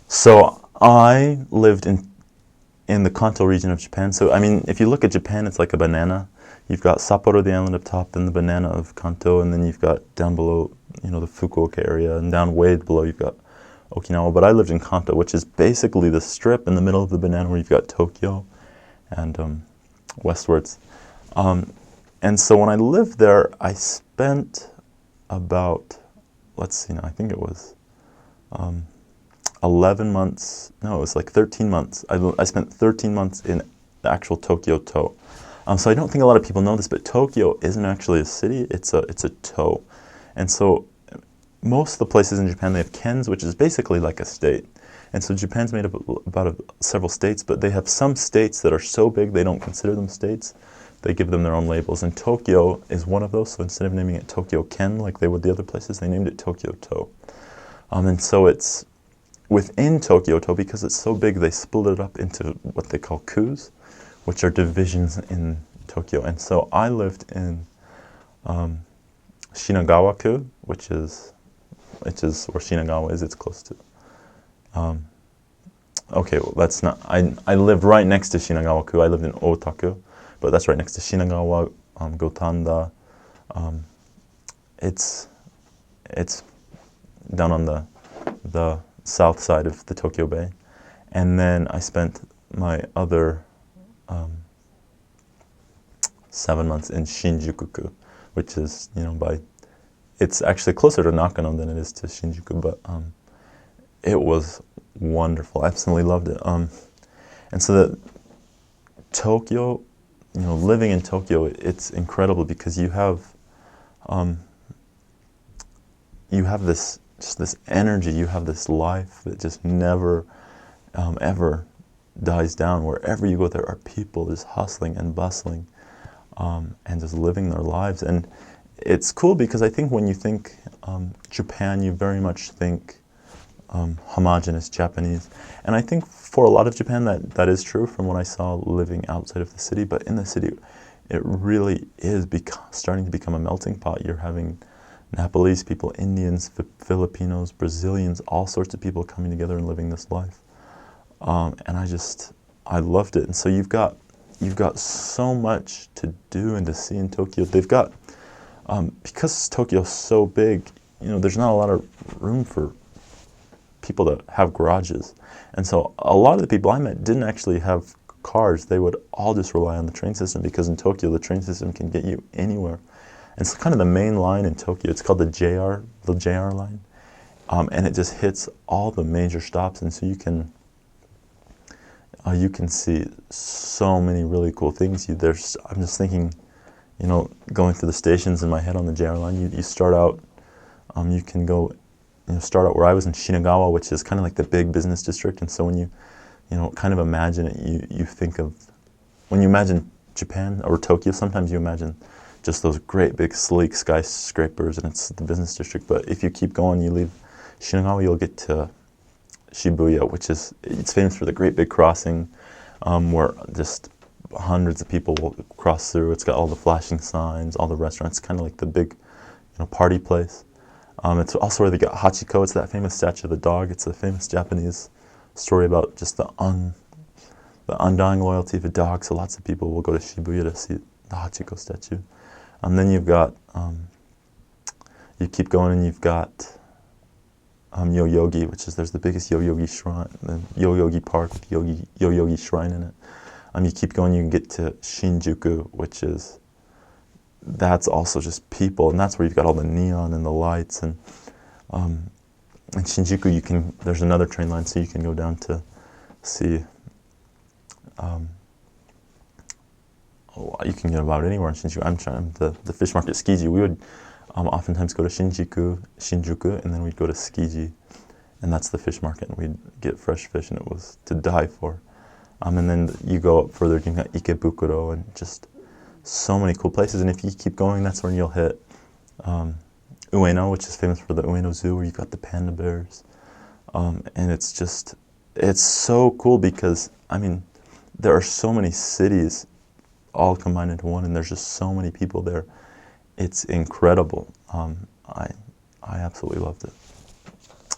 So I lived in the Kanto region of Japan. So I mean, if you look at Japan, it's like a banana. You've got Sapporo, the island up top, then the banana of Kanto, and then you've got down below, the Fukuoka area, and down way below you've got Okinawa. But I lived in Kanto, which is basically the strip in the middle of the banana where you've got Tokyo and westwards. Um, and so when I lived there, I spent about, let's see now, I think it was um, 11 months, no, it was like 13 months. I spent 13 months in the actual Tokyo toe. So I don't think a lot of people know this, but Tokyo isn't actually a city, it's a toe. And so most of the places in Japan, they have kens, which is basically like a state. And so Japan's made up about several states, but they have some states that are so big they don't consider them states. They give them their own labels. And Tokyo is one of those, so instead of naming it Tokyo Ken like they would the other places, they named it Tokyo To. And so it's within Tokyo To, because it's so big, they split it up into what they call kus, which are divisions in Tokyo. And so I lived in um, Shinagawa-ku, which is where Shinagawa is. It's close to. Um, okay, well, that's not. I lived right next to Shinagawa-ku. I lived in Otaku, but that's right next to Shinagawa, Gotanda. Um, it's it's down on the south side of the Tokyo Bay, and then I spent my other um, 7 months in Shinjuku, which is by. It's actually closer to Nakano than it is to Shinjuku, but it was wonderful. I absolutely loved it. And so that Tokyo, living in Tokyo, it's incredible because um, you have this energy, you have this life that just never ever dies down. Wherever you go, there are people just hustling and bustling and just living their lives. And it's cool because I think when you think Japan, you very much think homogenous Japanese. And I think for a lot of Japan that is true from what I saw living outside of the city. But in the city, it really is starting to become a melting pot. You're having Nepalese people, Indians, Filipinos, Brazilians, all sorts of people coming together and living this life. And I loved it. And so you've got so much to do and to see in Tokyo. They've got because Tokyo's so big, there's not a lot of room for people to have garages. And so a lot of the people I met didn't actually have cars. They would all just rely on the train system because in Tokyo, the train system can get you anywhere. And so kind of the main line in Tokyo, it's called the JR line. And it just hits all the major stops. And so you can see so many really cool things. I'm just thinking, going through the stations in my head on the JR line, you start out, you can go, start out where I was in Shinagawa, which is kind of like the big business district. And so when you kind of imagine it, you think of, when you imagine Japan or Tokyo, sometimes you imagine just those great big sleek skyscrapers and it's the business district. But if you keep going, you leave Shinagawa, you'll get to Shibuya, it's famous for the great big crossing, where just hundreds of people will cross through. It's got all the flashing signs, all the restaurants, kind of like the big, party place. It's also where they got Hachiko. It's that famous statue of the dog. It's a famous Japanese story about just the undying loyalty of a dog. So lots of people will go to Shibuya to see the Hachiko statue. And then you've got, you keep going and you've got Yoyogi, there's the biggest Yoyogi shrine, the Yoyogi Park with Yoyogi Shrine in it. You keep going, you can get to Shinjuku, that's also just people, and that's where you've got all the neon and the lights. And in Shinjuku, there's another train line, so you can go down to see. You can get about anywhere in Shinjuku. The fish market Tsukiji. We would oftentimes go to Shinjuku, and then we'd go to Tsukiji, and that's the fish market, and we'd get fresh fish, and it was to die for. And then you go up further, you got Ikebukuro, and just so many cool places. And if you keep going, that's when you'll hit Ueno, which is famous for the Ueno Zoo, where you got the panda bears. And it's so cool because, there are so many cities all combined into one, and there's just so many people there. It's incredible. I absolutely loved it.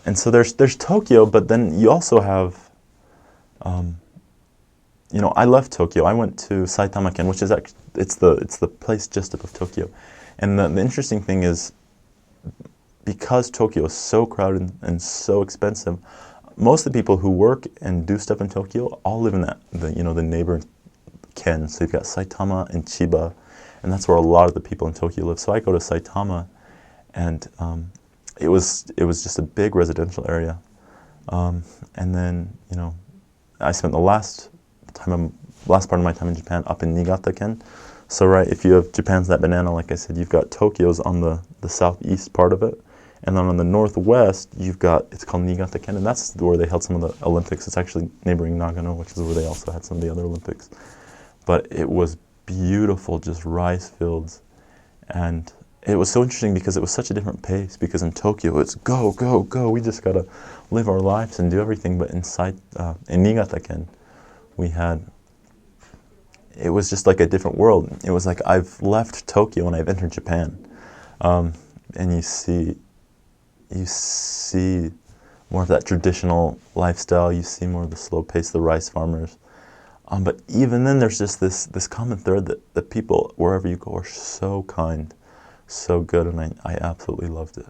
and so there's Tokyo, but then you also have, you know, I left Tokyo. I went to Saitama-ken, which is actually it's the place just above Tokyo, and the interesting thing is, because Tokyo is so crowded and so expensive, most of the people who work and do stuff in Tokyo all live in the neighboring ken. So you've got Saitama and Chiba, and that's where a lot of the people in Tokyo live. So I go to Saitama, and it was just a big residential area, and then I spent the last part of my time in Japan up in Niigata-ken. So right, if you have Japan's that banana, like I said, you've got Tokyo's on the southeast part of it, and then on the northwest, you've got, it's called Niigata-ken, and that's where they held some of the Olympics. It's actually neighboring Nagano, which is where they also had some of the other Olympics. But it was beautiful, just rice fields, and it was so interesting because it was such a different pace, because in Tokyo it's go, go, go, we just gotta live our lives and do everything, but in Niigata-ken, it was just like a different world. It was like I've left Tokyo and I've entered Japan, and you see more of that traditional lifestyle. You see more of the slow pace, the rice farmers. But even then, there's just this common thread that people wherever you go are so kind, so good, and I absolutely loved it.